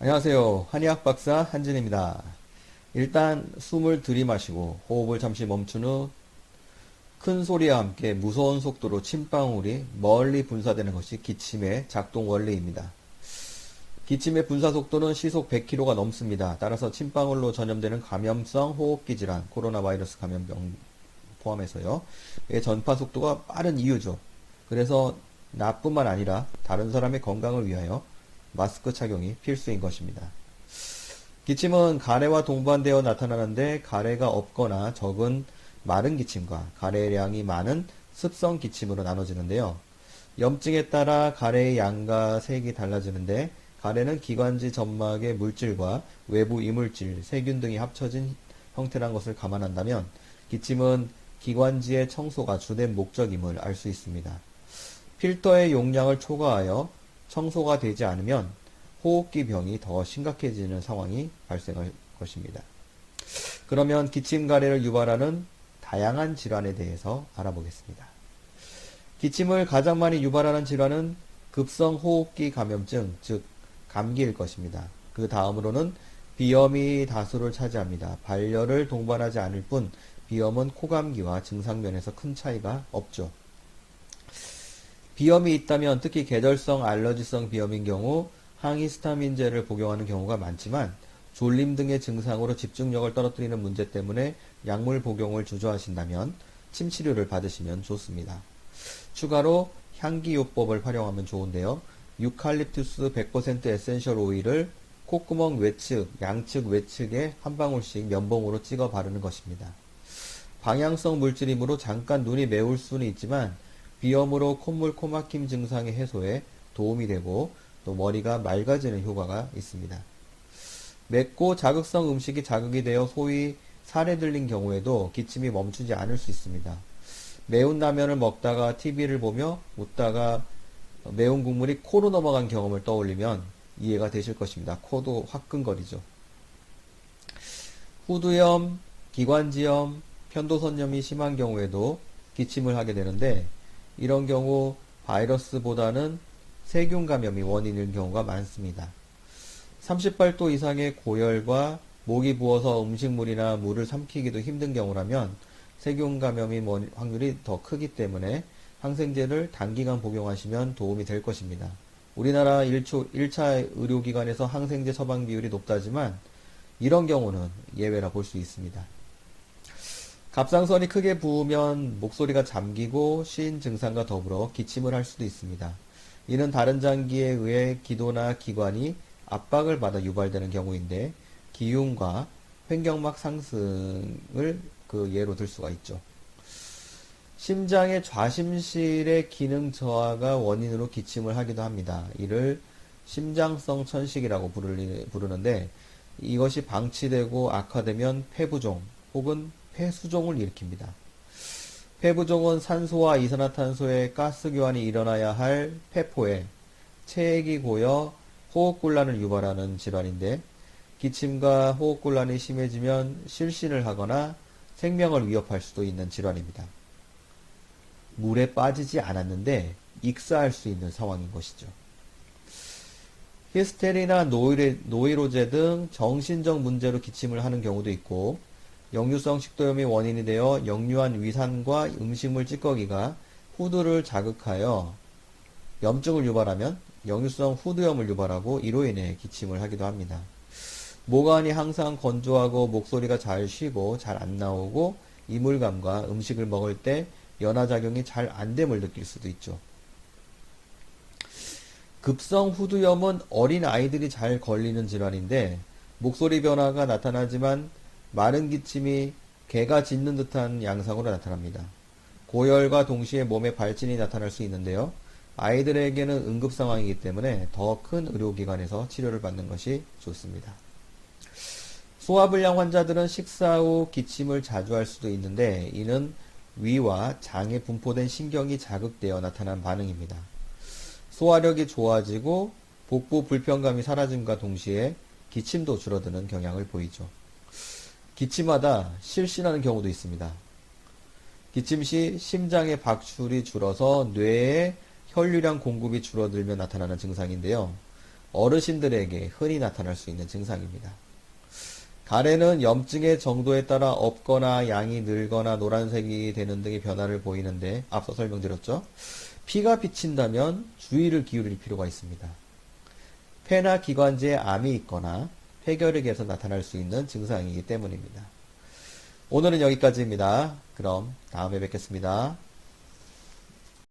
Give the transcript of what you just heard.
안녕하세요. 한의학 박사 한진입니다. 일단 숨을 들이마시고 호흡을 잠시 멈춘 후 큰 소리와 함께 무서운 속도로 침방울이 멀리 분사되는 것이 기침의 작동 원리입니다. 기침의 분사 속도는 시속 100km가 넘습니다. 따라서 침방울로 전염되는 감염성 호흡기 질환, 코로나 바이러스 감염병 포함해서요. 전파 속도가 빠른 이유죠. 그래서 나뿐만 아니라 다른 사람의 건강을 위하여 마스크 착용이 필수인 것입니다. 기침은 가래와 동반되어 나타나는데 가래가 없거나 적은 마른 기침과 가래량이 많은 습성 기침으로 나눠지는데요. 염증에 따라 가래의 양과 색이 달라지는데 가래는 기관지 점막의 물질과 외부 이물질, 세균 등이 합쳐진 형태란 것을 감안한다면 기침은 기관지의 청소가 주된 목적임을 알 수 있습니다. 필터의 용량을 초과하여 청소가 되지 않으면 호흡기 병이 더 심각해지는 상황이 발생할 것입니다. 그러면 기침 가래를 유발하는 다양한 질환에 대해서 알아보겠습니다. 기침을 가장 많이 유발하는 질환은 급성 호흡기 감염증, 즉 감기일 것입니다. 그 다음으로는 비염이 다수를 차지합니다. 발열을 동반하지 않을 뿐 비염은 코감기와 증상면에서 큰 차이가 없죠. 비염이 있다면 특히 계절성 알러지성 비염인 경우 항히스타민제를 복용하는 경우가 많지만 졸림 등의 증상으로 집중력을 떨어뜨리는 문제 때문에 약물 복용을 주저하신다면 침 치료를 받으시면 좋습니다. 추가로 향기요법을 활용하면 좋은데요. 유칼립투스 100% 에센셜 오일을 콧구멍 외측, 양측 외측에 한 방울씩 면봉으로 찍어 바르는 것입니다. 방향성 물질이므로 잠깐 눈이 매울 수는 있지만 비염으로 콧물 코막힘 증상의 해소에 도움이 되고 또 머리가 맑아지는 효과가 있습니다. 맵고 자극성 음식이 자극이 되어 소위 살에 들린 경우에도 기침이 멈추지 않을 수 있습니다. 매운 라면을 먹다가 TV를 보며 웃다가 매운 국물이 코로 넘어간 경험을 떠올리면 이해가 되실 것입니다. 코도 화끈거리죠. 후두염, 기관지염, 편도선염이 심한 경우에도 기침을 하게 되는데 이런 경우 바이러스보다는 세균 감염이 원인인 경우가 많습니다. 38도 이상의 고열과 목이 부어서 음식물이나 물을 삼키기도 힘든 경우라면 세균 감염이 확률이 더 크기 때문에 항생제를 단기간 복용하시면 도움이 될 것입니다. 우리나라 1차 의료기관에서 항생제 처방 비율이 높다지만 이런 경우는 예외라 볼 수 있습니다. 갑상선이 크게 부으면 목소리가 잠기고 쉰 증상과 더불어 기침을 할 수도 있습니다. 이는 다른 장기에 의해 기도나 기관이 압박을 받아 유발되는 경우인데 기흉과 횡격막 상승을 그 예로 들 수가 있죠. 심장의 좌심실의 기능 저하가 원인으로 기침을 하기도 합니다. 이를 심장성 천식이라고 부르는데 이것이 방치되고 악화되면 폐부종 혹은 폐수종을 일으킵니다. 폐부종은 산소와 이산화탄소의 가스 교환이 일어나야 할 폐포에 체액이 고여 호흡곤란을 유발하는 질환인데 기침과 호흡곤란이 심해지면 실신을 하거나 생명을 위협할 수도 있는 질환입니다. 물에 빠지지 않았는데 익사할 수 있는 상황인 것이죠. 히스테리나 노이로제 등 정신적 문제로 기침을 하는 경우도 있고 역류성 식도염이 원인이 되어 역류한 위산과 음식물 찌꺼기가 후두를 자극하여 염증을 유발하면 역류성 후두염을 유발하고 이로 인해 기침을 하기도 합니다. 모관이 항상 건조하고 목소리가 잘 쉬고 잘 안 나오고 이물감과 음식을 먹을 때 연화작용이 잘 안 됨을 느낄 수도 있죠. 급성 후두염은 어린 아이들이 잘 걸리는 질환인데 목소리 변화가 나타나지만 마른 기침이 개가 짖는 듯한 양상으로 나타납니다. 고열과 동시에 몸에 발진이 나타날 수 있는데요. 아이들에게는 응급 상황이기 때문에 더 큰 의료기관에서 치료를 받는 것이 좋습니다. 소화불량 환자들은 식사 후 기침을 자주 할 수도 있는데 이는 위와 장에 분포된 신경이 자극되어 나타난 반응입니다. 소화력이 좋아지고 복부 불편감이 사라짐과 동시에 기침도 줄어드는 경향을 보이죠. 기침하다 실신하는 경우도 있습니다. 기침 시 심장의 박출이 줄어서 뇌에 혈류량 공급이 줄어들며 나타나는 증상인데요. 어르신들에게 흔히 나타날 수 있는 증상입니다. 가래는 염증의 정도에 따라 없거나 양이 늘거나 노란색이 되는 등의 변화를 보이는데 앞서 설명드렸죠. 피가 비친다면 주의를 기울일 필요가 있습니다. 폐나 기관지에 암이 있거나 폐결핵에서 나타날 수 있는 증상이기 때문입니다. 오늘은 여기까지입니다. 그럼 다음에 뵙겠습니다.